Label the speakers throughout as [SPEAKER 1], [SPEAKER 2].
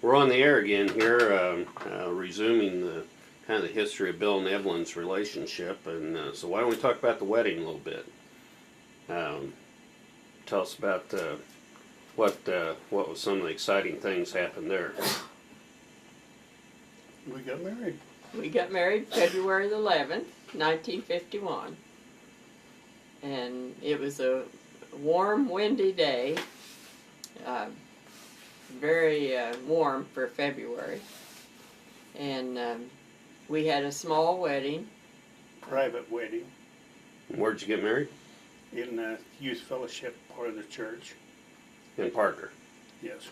[SPEAKER 1] We're on the air again here, resuming the kind of the history of Bill and Evelyn's relationship, and so why don't we talk about the wedding a little bit? Tell us about what was some of the exciting things happened there.
[SPEAKER 2] We got married.
[SPEAKER 3] We got married February the 11th, 1951, and it was a warm, windy day. Very warm for February, and we had a small wedding.
[SPEAKER 2] Private wedding.
[SPEAKER 1] Where'd you get married?
[SPEAKER 2] In the youth fellowship part of the church.
[SPEAKER 1] In Parker.
[SPEAKER 2] Yes.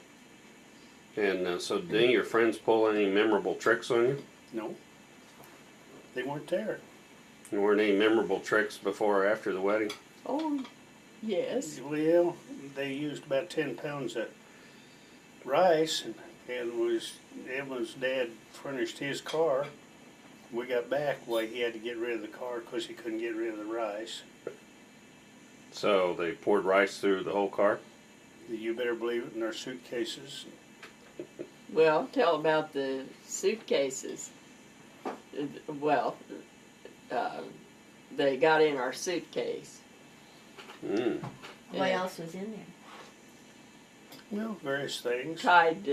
[SPEAKER 1] And so did any of your friends pull any memorable tricks on you?
[SPEAKER 2] No. They weren't there.
[SPEAKER 1] There weren't any memorable tricks before or after the wedding?
[SPEAKER 3] Oh, yes.
[SPEAKER 2] Well, they used about 10 pounds of rice, and Evelyn's dad furnished his car. We got back, he had to get rid of the car because he couldn't get rid of the rice.
[SPEAKER 1] So they poured rice through the whole car?
[SPEAKER 2] You better believe it, in our suitcases.
[SPEAKER 3] Well, tell about the suitcases. Well, they got in our suitcase.
[SPEAKER 1] Mm.
[SPEAKER 4] What else was in there?
[SPEAKER 2] Well, various things.
[SPEAKER 3] Tied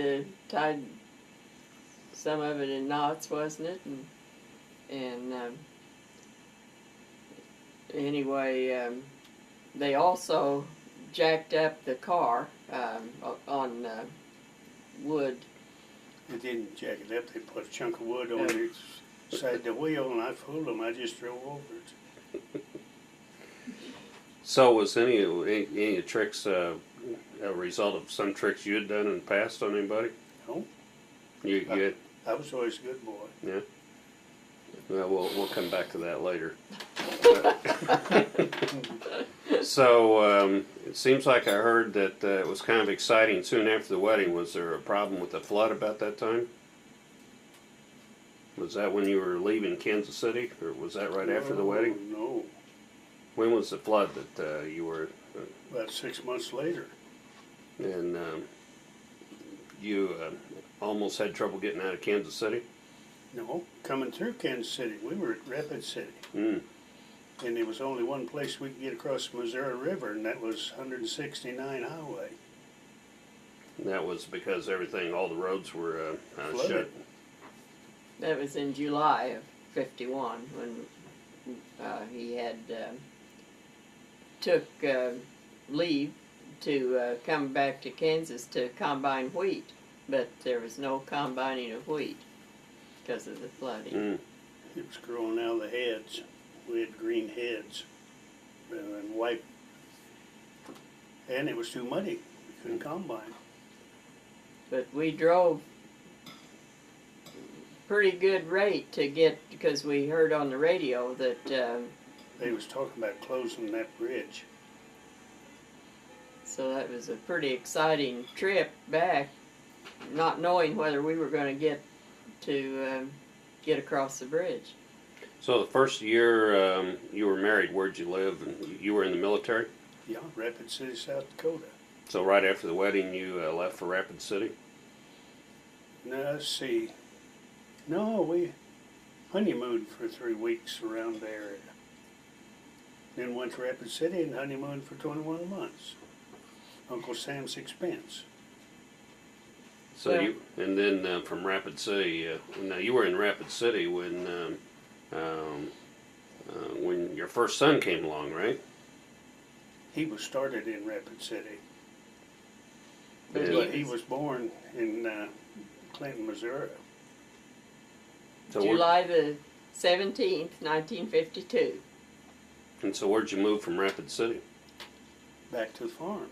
[SPEAKER 3] some of it in knots, wasn't it? And anyway, they also jacked up the car on wood.
[SPEAKER 2] They didn't jack it up. They put a chunk of wood on the side of the wheel, and I fooled them. I just drove over it.
[SPEAKER 1] So was any of the tricks a result of some tricks you had done in the past on anybody?
[SPEAKER 2] No.
[SPEAKER 1] You had,
[SPEAKER 2] I was always a good boy.
[SPEAKER 1] yeah. Well, we'll come back to that later. So it seems like I heard that it was kind of exciting soon after the wedding. Was there a problem with the flood about that time? Was that when you were leaving Kansas City, or was that right after the wedding?
[SPEAKER 2] No.
[SPEAKER 1] When was the flood that you were?
[SPEAKER 2] About 6 months later.
[SPEAKER 1] And you almost had trouble getting out of Kansas City?
[SPEAKER 2] No, coming through Kansas City. We were at Rapid City.
[SPEAKER 1] Mm.
[SPEAKER 2] And there was only one place we could get across the Missouri River, and that was 169 Highway.
[SPEAKER 1] And that was because all the roads were
[SPEAKER 2] Flooded.
[SPEAKER 1] shut.
[SPEAKER 3] That was in July of '51 when he had took leave to come back to Kansas to combine wheat, but there was no combining of wheat because of the flooding.
[SPEAKER 1] Mm.
[SPEAKER 2] It was growing out of the heads. We had green heads and white, and it was too muddy. We couldn't combine.
[SPEAKER 3] But we drove pretty good rate to get, because we heard on the radio that
[SPEAKER 2] They was talking about closing that bridge.
[SPEAKER 3] so that was a pretty exciting trip back, not knowing whether we were going to get across the bridge.
[SPEAKER 1] So the first year you were married, where'd you live? And you were in the military?
[SPEAKER 2] Yeah, Rapid City, South Dakota.
[SPEAKER 1] So right after the wedding you left for Rapid City?
[SPEAKER 2] Now, let's see. No, we honeymooned for 3 weeks around there. Then went to Rapid City and honeymooned for 21 months. Uncle Sam's expense.
[SPEAKER 1] So
[SPEAKER 3] Yeah.
[SPEAKER 1] and then from Rapid City, now you were in Rapid City when your first son came along, right?
[SPEAKER 2] He was started in Rapid City.
[SPEAKER 3] But
[SPEAKER 2] But he was born in Clinton, Missouri.
[SPEAKER 1] So
[SPEAKER 3] July the 17th, 1952.
[SPEAKER 1] And so where'd you move from Rapid City?
[SPEAKER 2] Back to the farm.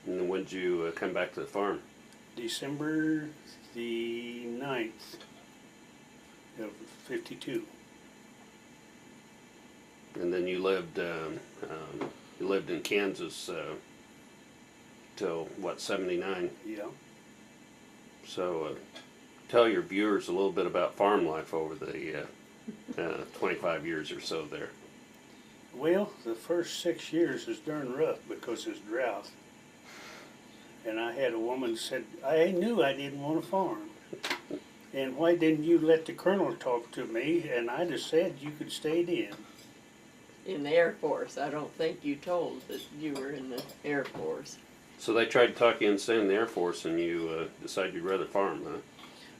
[SPEAKER 1] And then when'd you come back to the farm?
[SPEAKER 2] December the 9th of 52.
[SPEAKER 1] And then you lived in Kansas till what, 79?
[SPEAKER 2] Yeah.
[SPEAKER 1] So tell your viewers a little bit about farm life over the 25 years or so there.
[SPEAKER 2] Well, the first 6 years is darn rough because it's drought. And I had a woman said, I knew I didn't want to farm. And why didn't you let the colonel talk to me? And I just said you could stay in.
[SPEAKER 3] In the Air Force. I don't think you told that you were in the Air Force.
[SPEAKER 1] So they tried to talk you into staying in the Air Force, and you decided you'd rather farm, huh?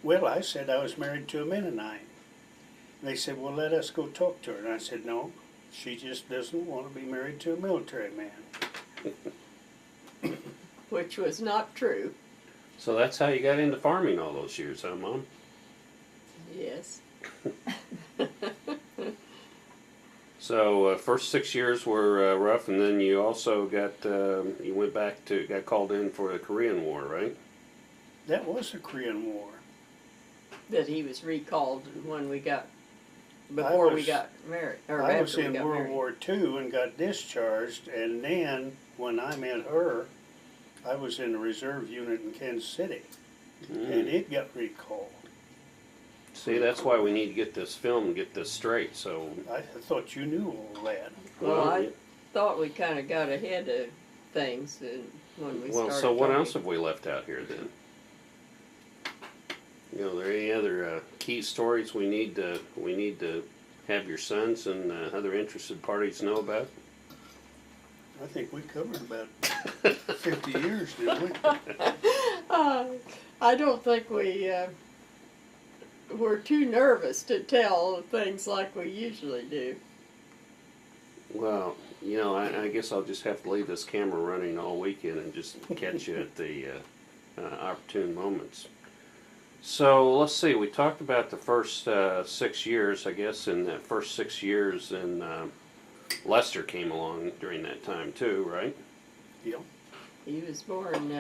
[SPEAKER 2] Well, I said I was married to a Mennonite. They said, well, let us go talk to her. And I said, no, she just doesn't want to be married to a military man.
[SPEAKER 3] Which was not true.
[SPEAKER 1] So that's how you got into farming all those years, huh, Mom?
[SPEAKER 3] Yes.
[SPEAKER 1] So first 6 years were rough, and then you also got got called in for the Korean War, right?
[SPEAKER 2] That was the Korean War.
[SPEAKER 3] That he was recalled when we got, before we
[SPEAKER 2] was-
[SPEAKER 3] got married, or
[SPEAKER 2] I
[SPEAKER 3] after
[SPEAKER 2] was
[SPEAKER 3] we
[SPEAKER 2] in
[SPEAKER 3] got
[SPEAKER 2] World
[SPEAKER 3] married.
[SPEAKER 2] War II and got discharged, and then when I met her, I was in the reserve unit in Kansas City, and it got recalled.
[SPEAKER 1] See, that's why we need to get this film and get this straight. So,
[SPEAKER 2] I thought you knew all that.
[SPEAKER 3] Well, I thought we kind of got ahead of things when we started
[SPEAKER 1] so what
[SPEAKER 3] talking.
[SPEAKER 1] else have we left out here then? You know, are there any other key stories we need to have your sons and other interested parties know about?
[SPEAKER 2] I think we covered about 50 years, didn't we?
[SPEAKER 3] I don't think we were too nervous to tell things like we usually do.
[SPEAKER 1] Well, you know, I guess I'll just have to leave this camera running all weekend and just catch you at the opportune moments. So let's see. We talked about the first 6 years, I guess. In that first 6 years, and Lester came along during that time too, right?
[SPEAKER 2] Yep.
[SPEAKER 3] He was born.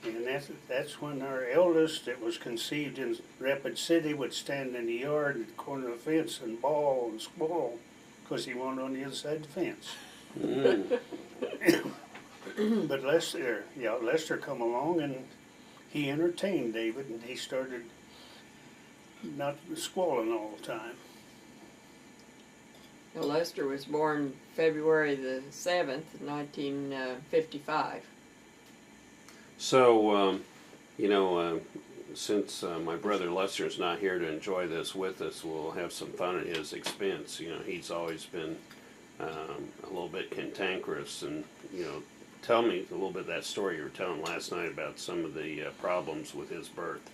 [SPEAKER 2] And that's when our eldest, that was conceived in Rapid City, would stand in the yard at the corner of the fence and bawl and squall because he wanted on the other side of the fence.
[SPEAKER 1] Mm.
[SPEAKER 2] But Lester come along and he entertained David, and he started not squalling all the time.
[SPEAKER 3] Lester was born February the 7th, 1955.
[SPEAKER 1] So, you know, since my brother Lester's not here to enjoy this with us, we'll have some fun at his expense. You know, he's always been a little bit cantankerous, and you know, tell me a little bit of that story you were telling last night about some of the problems with his birth.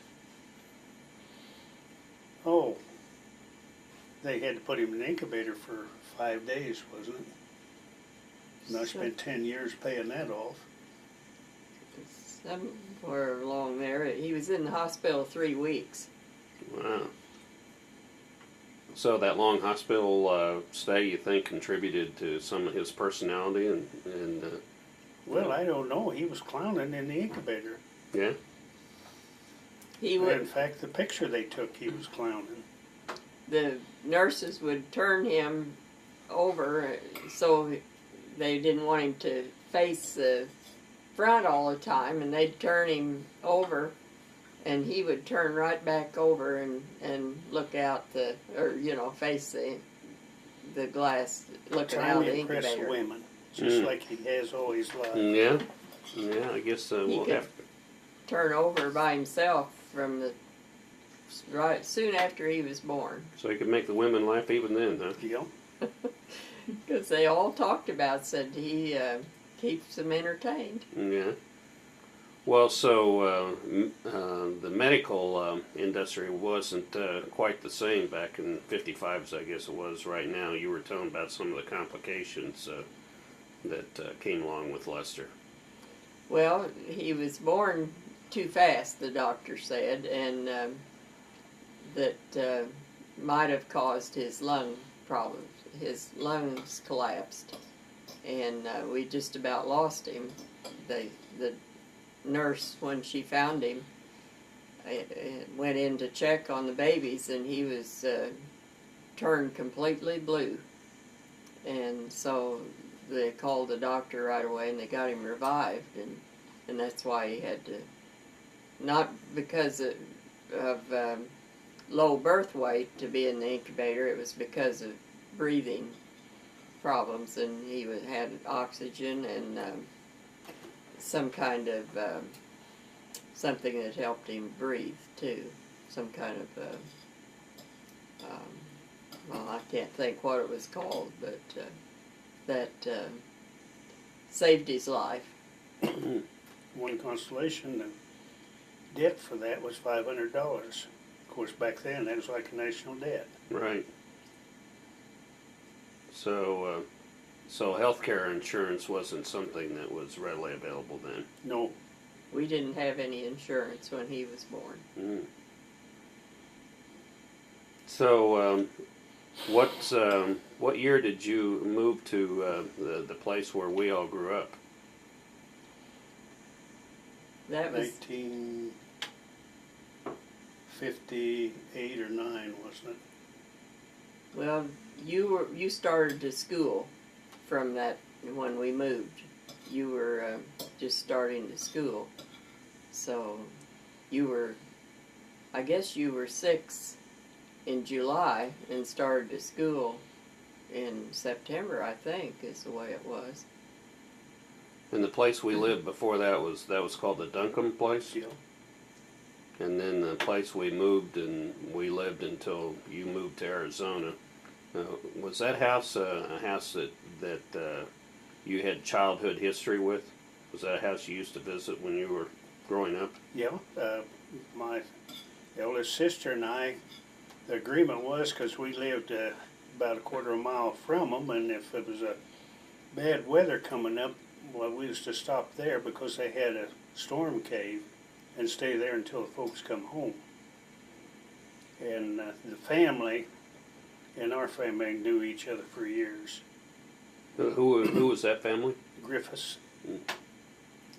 [SPEAKER 2] Oh, they had to put him in an incubator for 5 days, wasn't it? And I spent 10 years paying that off.
[SPEAKER 3] Somewhere along there. He was in the hospital 3 weeks.
[SPEAKER 1] Wow. So that long hospital stay, you think, contributed to some of his personality and
[SPEAKER 2] Well, I don't know. He was clowning in the incubator.
[SPEAKER 1] yeah.
[SPEAKER 3] He
[SPEAKER 2] In
[SPEAKER 3] would.
[SPEAKER 2] fact, the picture they took, he was clowning.
[SPEAKER 3] The nurses would turn him over so they didn't want him to face the front all the time, and they'd turn him over, and he would turn right back over and look out face the glass, looking out
[SPEAKER 2] Trying
[SPEAKER 3] the
[SPEAKER 2] to impress the
[SPEAKER 3] incubator.
[SPEAKER 2] women, just like he has all his life.
[SPEAKER 1] Yeah. I guess
[SPEAKER 3] He
[SPEAKER 1] we'll
[SPEAKER 3] could
[SPEAKER 1] have.
[SPEAKER 3] turn over by himself from the right soon after he was born,
[SPEAKER 1] So he could make the women laugh even then, huh?
[SPEAKER 2] You know?
[SPEAKER 3] because they all talked about, said he keeps them entertained.
[SPEAKER 1] Yeah. Well, so the medical industry wasn't quite the same back in '55 as I guess it was right now. You were telling about some of the complications that came along with Lester.
[SPEAKER 3] Well, he was born too fast, the doctor said, and that might have caused his lung problems. His lungs collapsed, and we just about lost him. The nurse, when she found him, went in to check on the babies, and he was turned completely blue. And so they called the doctor right away, and they got him revived, and that's why he had to, not because of low birth weight to be in the incubator, it was because of breathing problems, and he had oxygen, and some kind of something that helped him breathe too. Some kind of well, I can't think what it was called, but that saved his life.
[SPEAKER 2] One consolation, the debt for that was $500. Of course, back then that was like a national debt.
[SPEAKER 1] Right. So, so healthcare insurance wasn't something that was readily available then.
[SPEAKER 2] No,
[SPEAKER 3] We didn't have any insurance when he was born.
[SPEAKER 1] Mm. So, what year did you move to the place where we all grew up?
[SPEAKER 3] That was
[SPEAKER 2] 1958 or 9, wasn't it?
[SPEAKER 3] well. You started to school from that when we moved. You were just starting to school, so you were. I guess you were 6 in July and started to school in September. I think is the way it was.
[SPEAKER 1] And the place we lived before that was called the Duncombe place.
[SPEAKER 2] Yeah.
[SPEAKER 1] And then the place we moved and we lived until you moved to Arizona. Was that house a house that you had childhood history with? Was that a house you used to visit when you were growing up?
[SPEAKER 2] Yeah. My eldest sister and I, the agreement was because we lived about a quarter of a mile from them, and if it was a bad weather coming up, well, we used to stop there because they had a storm cave and stay there until the folks come home. And the family and our family knew each other for years.
[SPEAKER 1] Who was that family?
[SPEAKER 2] Griffiths.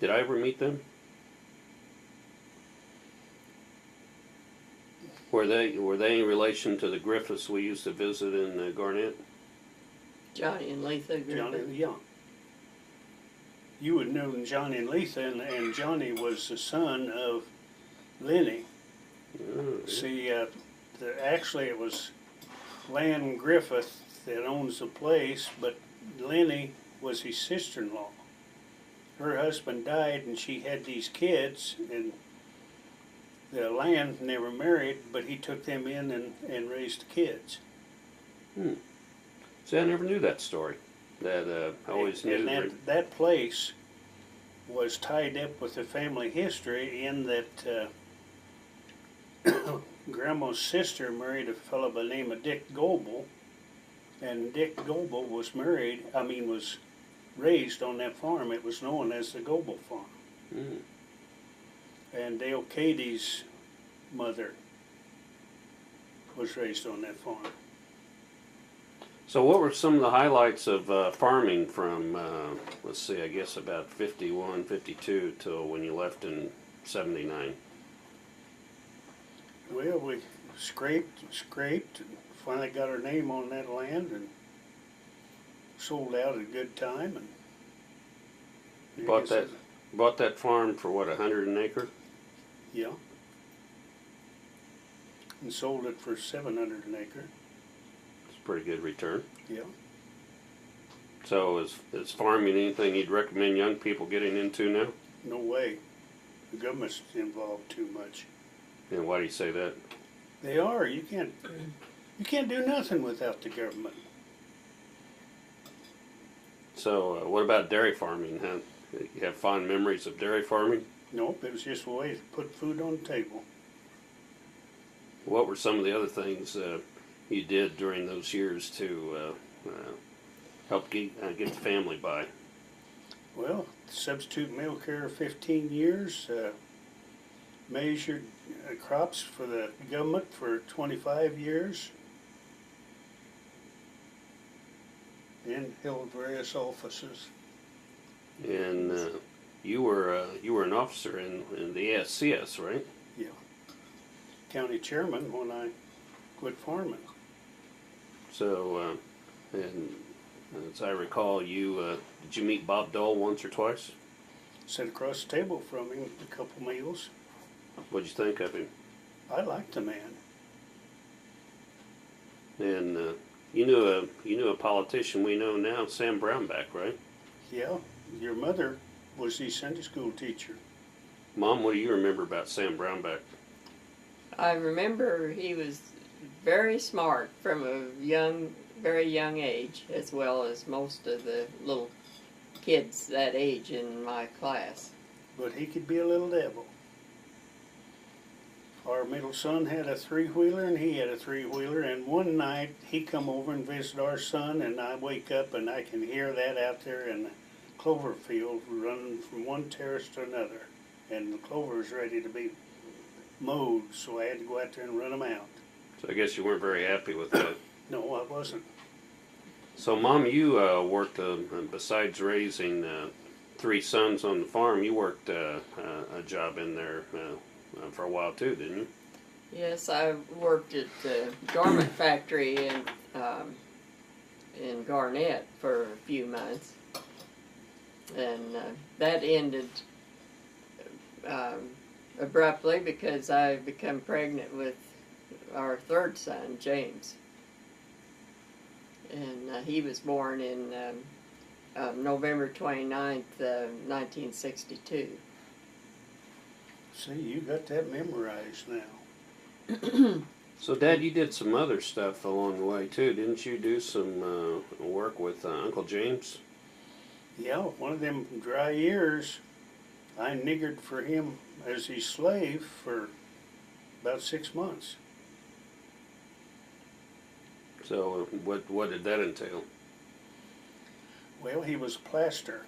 [SPEAKER 1] Did I ever meet them? Were they in relation to the Griffiths we used to visit in Garnett?
[SPEAKER 3] Johnny and Letha Griffith.
[SPEAKER 2] Johnny Young. You would know Johnny and Letha, and Johnny was the son of Lenny.
[SPEAKER 1] Oh, yeah.
[SPEAKER 2] See, actually it was Lan Griffith that owns the place, but Lenny was his sister-in-law. Her husband died and she had these kids, and the Lan never married, but he took them in and raised the kids.
[SPEAKER 1] See, I never knew that story. That I always knew.
[SPEAKER 2] And that place was tied up with the family history in that Grandma's sister married a fellow by the name of Dick Goebel, and Dick Goebel was raised on that farm. It was known as the Goebel Farm.
[SPEAKER 1] Mm.
[SPEAKER 2] And Dale Cady's mother was raised on that farm.
[SPEAKER 1] So what were some of the highlights of farming from, let's see, I guess about 51, 52 till when you left in 79?
[SPEAKER 2] Well, we scraped, and finally got our name on that land and sold out at a good time. And
[SPEAKER 1] Bought that farm for what, 100 an acre?
[SPEAKER 2] Yeah. And sold it for 700 an acre.
[SPEAKER 1] It's a pretty good return.
[SPEAKER 2] Yeah.
[SPEAKER 1] So is farming anything you'd recommend young people getting into now?
[SPEAKER 2] No way. The government's involved too much.
[SPEAKER 1] And why do you say that?
[SPEAKER 2] They are. You can't do nothing without the government.
[SPEAKER 1] So what about dairy farming? You have fond memories of dairy farming?
[SPEAKER 2] Nope, it was just a way to put food on the table.
[SPEAKER 1] What were some of the other things you did during those years to help get the family by?
[SPEAKER 2] Well, substitute mail carrier 15 years, measured crops for the government for 25 years, and held various offices.
[SPEAKER 1] And you were an officer in the ASCS, right?
[SPEAKER 2] Yeah. County chairman when I quit farming.
[SPEAKER 1] So, and as I recall, did you meet Bob Dole once or twice?
[SPEAKER 2] Sat across the table from him a couple meals.
[SPEAKER 1] What'd you think of him?
[SPEAKER 2] I liked the man.
[SPEAKER 1] And you knew a politician we know now, Sam Brownback, right?
[SPEAKER 2] Yeah, your mother was the Sunday school teacher.
[SPEAKER 1] Mom, what do you remember about Sam Brownback?
[SPEAKER 3] I remember he was very smart from a very young age, as well as most of the little kids that age in my class.
[SPEAKER 2] But he could be a little devil. Our middle son had a three-wheeler and he had a three-wheeler, and one night he come over and visited our son, and I wake up and I can hear that out there in the clover field running from one terrace to another, and the clover's ready to be mowed, so I had to go out there and run them out.
[SPEAKER 1] So I guess you weren't very happy with that.
[SPEAKER 2] No, I wasn't.
[SPEAKER 1] So, Mom, you worked, besides raising 3 sons on the farm, you worked a job in there for a while too, didn't you?
[SPEAKER 3] Yes, I worked at the garment factory in Garnett for a few months, and that ended abruptly because I became pregnant with our third son, James, and he was born in November 29th, 1962.
[SPEAKER 2] See, you got that memorized now.
[SPEAKER 1] So, Dad, you did some other stuff along the way too, didn't you? Do some work with Uncle James?
[SPEAKER 2] Yeah, one of them dry years, I niggered for him as his slave for about 6 months.
[SPEAKER 1] So, what did that entail?
[SPEAKER 2] Well, he was plaster,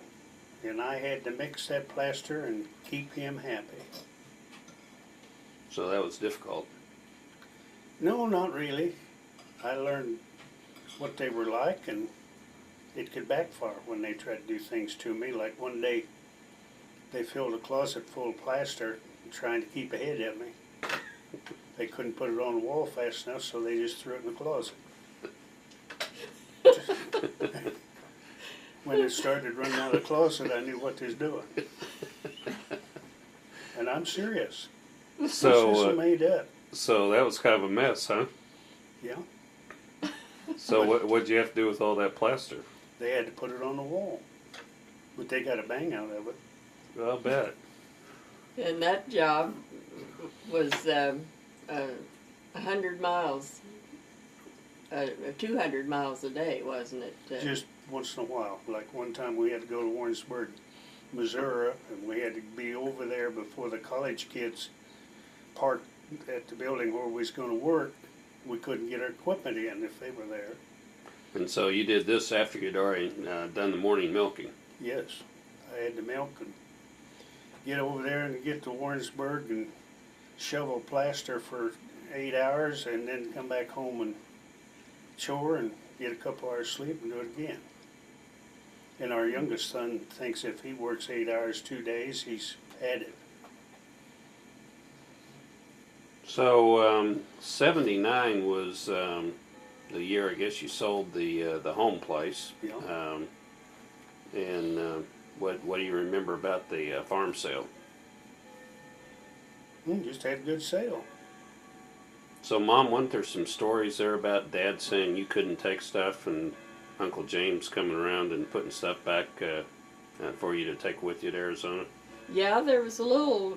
[SPEAKER 2] and I had to mix that plaster and keep him happy.
[SPEAKER 1] So that was difficult.
[SPEAKER 2] No, not really. I learned what they were like, and it could backfire when they tried to do things to me. Like one day, they filled a closet full of plaster trying to keep ahead of me. They couldn't put it on the wall fast enough, so they just threw it in the closet. When it started running out of the closet, I knew what they was doing. And I'm serious.
[SPEAKER 1] So,
[SPEAKER 2] This is made up.
[SPEAKER 1] so that was kind of a mess, huh?
[SPEAKER 2] Yeah.
[SPEAKER 1] So what'd you have to do with all that plaster?
[SPEAKER 2] They had to put it on the wall. But they got a bang out of it.
[SPEAKER 1] I'll bet.
[SPEAKER 3] And that job was 100 miles, 200 miles a day, wasn't it?
[SPEAKER 2] Just once in a while. Like one time we had to go to Warrensburg, Missouri, and we had to be over there before the college kids parked at the building where we was going to work. We couldn't get our equipment in if they were there.
[SPEAKER 1] And so you did this after you'd already done the morning milking.
[SPEAKER 2] Yes, I had to milk and get over there and get to Warrensburg and shovel plaster for 8 hours, and then come back home and chore and get a couple hours sleep and do it again. And our youngest son thinks if he works 8 hours 2 days, he's had it.
[SPEAKER 1] So 79 was the year I guess you sold the home place.
[SPEAKER 2] Yeah.
[SPEAKER 1] And what do you remember about the farm sale?
[SPEAKER 2] Just had a good sale.
[SPEAKER 1] So, Mom, weren't there some stories there about Dad saying you couldn't take stuff and Uncle James coming around and putting stuff back for you to take with you to Arizona?
[SPEAKER 3] Yeah, there was a little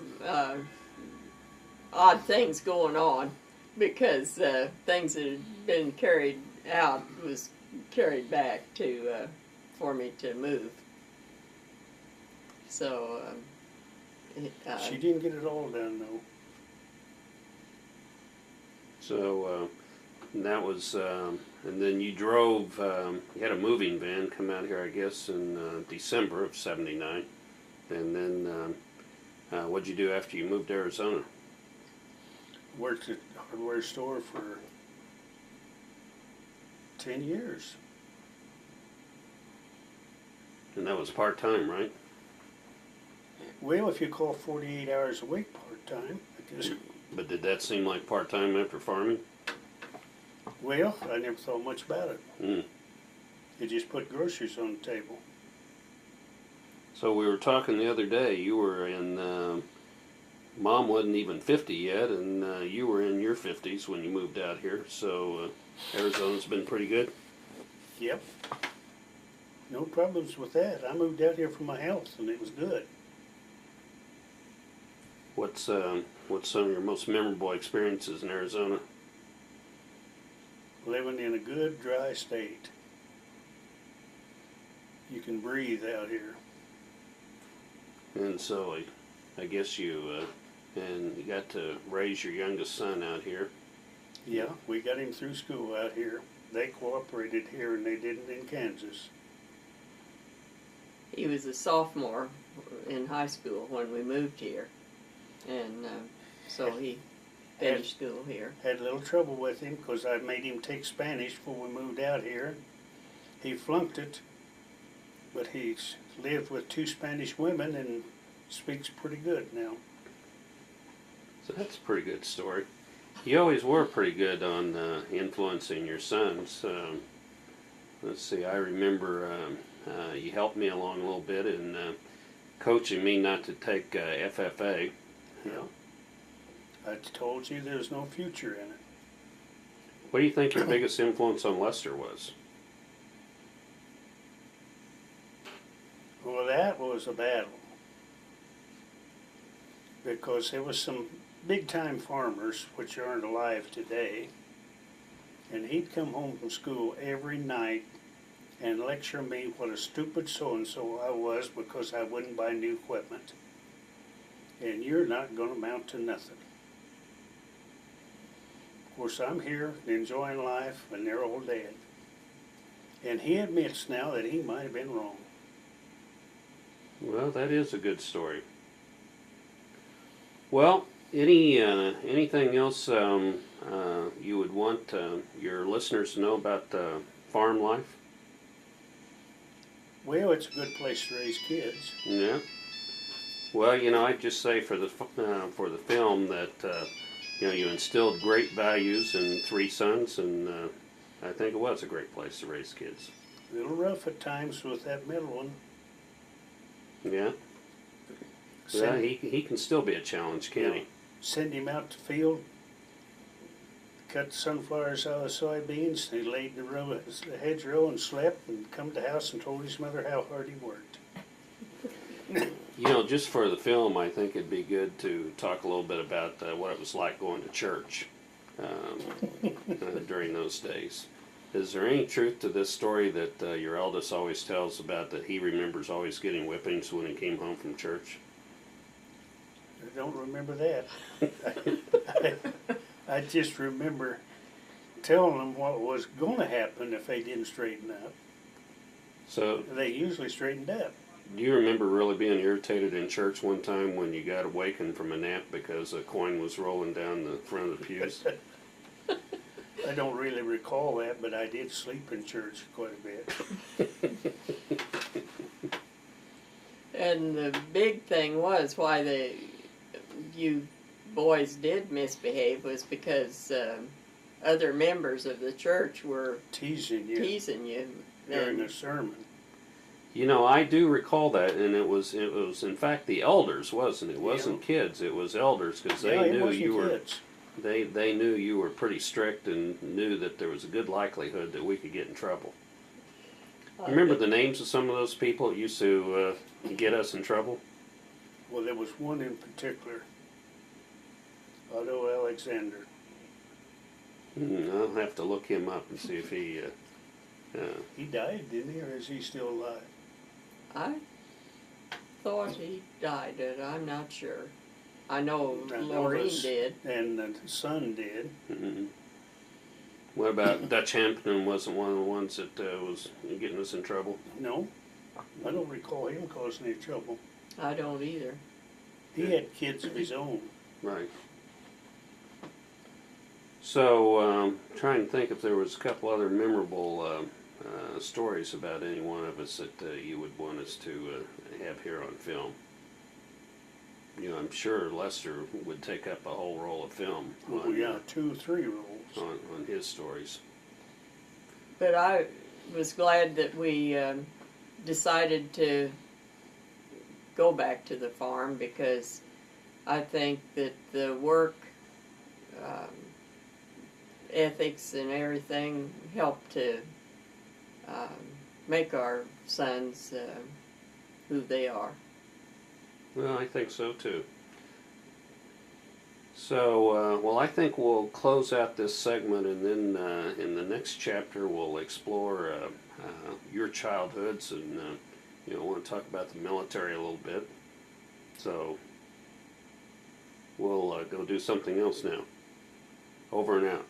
[SPEAKER 3] odd things going on because things that had been carried out was carried back to for me to move. So
[SPEAKER 2] She didn't get it all done, though.
[SPEAKER 1] So and that was, and then you drove, you had a moving van come out here, I guess, in December of 79. And then what'd you do after you moved to Arizona?
[SPEAKER 2] Worked at a hardware store for 10 years.
[SPEAKER 1] And that was part-time, right?
[SPEAKER 2] Well, if you call 48 hours a week part-time, because,
[SPEAKER 1] But did that seem like part-time after farming?
[SPEAKER 2] well, I never thought much about it.
[SPEAKER 1] Mm.
[SPEAKER 2] You just put groceries on the table.
[SPEAKER 1] So we were talking the other day, you were in, Mom wasn't even 50 yet, and you were in your 50s when you moved out here, so Arizona's been pretty good.
[SPEAKER 2] Yep. No problems with that. I moved out here for my health, and it was good.
[SPEAKER 1] What's some of your most memorable experiences in Arizona?
[SPEAKER 2] Living in a good, dry state. You can breathe out here.
[SPEAKER 1] And so I guess you got to raise your youngest son out here.
[SPEAKER 2] Yeah, we got him through school out here. They cooperated here, and they didn't in Kansas.
[SPEAKER 3] He was a sophomore in high school when we moved here, and so he finished school here.
[SPEAKER 2] Had a little trouble with him because I made him take Spanish before we moved out here. He flunked it, but he's lived with 2 Spanish women and speaks pretty good now.
[SPEAKER 1] So that's a pretty good story. You always were pretty good on influencing your sons. Let's see, I remember you helped me along a little bit in coaching me not to take FFA.
[SPEAKER 2] Yeah. I told you there's no future in it.
[SPEAKER 1] What do you think your biggest influence on Lester was?
[SPEAKER 2] Well, that was a battle. Because there was some big-time farmers, which aren't alive today, and he'd come home from school every night and lecture me what a stupid so-and-so I was because I wouldn't buy new equipment. And you're not going to amount to nothing. Of course, I'm here enjoying life, and they're all dead. And he admits now that he might have been wrong.
[SPEAKER 1] Well, that is a good story. Well, anything else you would want your listeners to know about farm life?
[SPEAKER 2] Well, it's a good place to raise kids.
[SPEAKER 1] Yeah. Well, I'd just say for the film that you instilled great values in 3 sons, and I think it was a great place to raise kids.
[SPEAKER 2] A little rough at times with that middle one.
[SPEAKER 1] Yeah. Yeah, he can still be a challenge, can't he?
[SPEAKER 2] Send him out to the field, cut sunflowers out of soybeans, and he laid in the hedgerow and slept, and come to the house and told his mother how hard he worked.
[SPEAKER 1] Just for the film, I think it'd be good to talk a little bit about what it was like going to church during those days. Is there any truth to this story that your eldest always tells about that he remembers always getting whippings when he came home from church?
[SPEAKER 2] I don't remember that. I just remember telling them what was going to happen if they didn't straighten up.
[SPEAKER 1] So
[SPEAKER 2] They usually straightened up.
[SPEAKER 1] do you remember really being irritated in church one time when you got awakened from a nap because a coin was rolling down the front of the pews?
[SPEAKER 2] I don't really recall that, but I did sleep in church quite a bit.
[SPEAKER 3] And the big thing was why you boys did misbehave was because other members of the church were
[SPEAKER 2] Teasing you
[SPEAKER 3] teasing you.
[SPEAKER 2] during a sermon.
[SPEAKER 1] I do recall that, and it was in fact the elders, wasn't it? It wasn't kids, it was elders, because
[SPEAKER 2] Yeah,
[SPEAKER 1] they
[SPEAKER 2] it
[SPEAKER 1] knew
[SPEAKER 2] wasn't
[SPEAKER 1] you were
[SPEAKER 2] kids.
[SPEAKER 1] they knew you were pretty strict and knew that there was a good likelihood that we could get in trouble. Remember the names of some of those people that used to get us in trouble?
[SPEAKER 2] Well, there was one in particular, Otto Alexander.
[SPEAKER 1] I'll have to look him up and see if he.
[SPEAKER 2] He died, didn't he, or is he still alive?
[SPEAKER 3] I thought he died, but I'm not sure. I know
[SPEAKER 2] I know
[SPEAKER 3] Laureen
[SPEAKER 2] this-
[SPEAKER 3] did.
[SPEAKER 2] And the son did.
[SPEAKER 1] What about Dutch Hampton? Wasn't one of the ones that was getting us in trouble?
[SPEAKER 2] No, I don't recall him causing any trouble.
[SPEAKER 3] I don't either.
[SPEAKER 2] He had kids of his own.
[SPEAKER 1] Right. So, trying to think if there was a couple other memorable stories about any one of us that you would want us to have here on film. I'm sure Lester would take up a whole roll of film
[SPEAKER 2] Oh,
[SPEAKER 1] on,
[SPEAKER 2] yeah, 2 or 3 rolls.
[SPEAKER 1] on his stories.
[SPEAKER 3] But I was glad that we decided to go back to the farm because I think that the work ethics and everything helped to make our sons who they are.
[SPEAKER 1] Well, I think so too. So, well, I think we'll close out this segment, and then in the next chapter we'll explore your childhoods, and you know, want to talk about the military a little bit. So, we'll go do something else now. Over and out.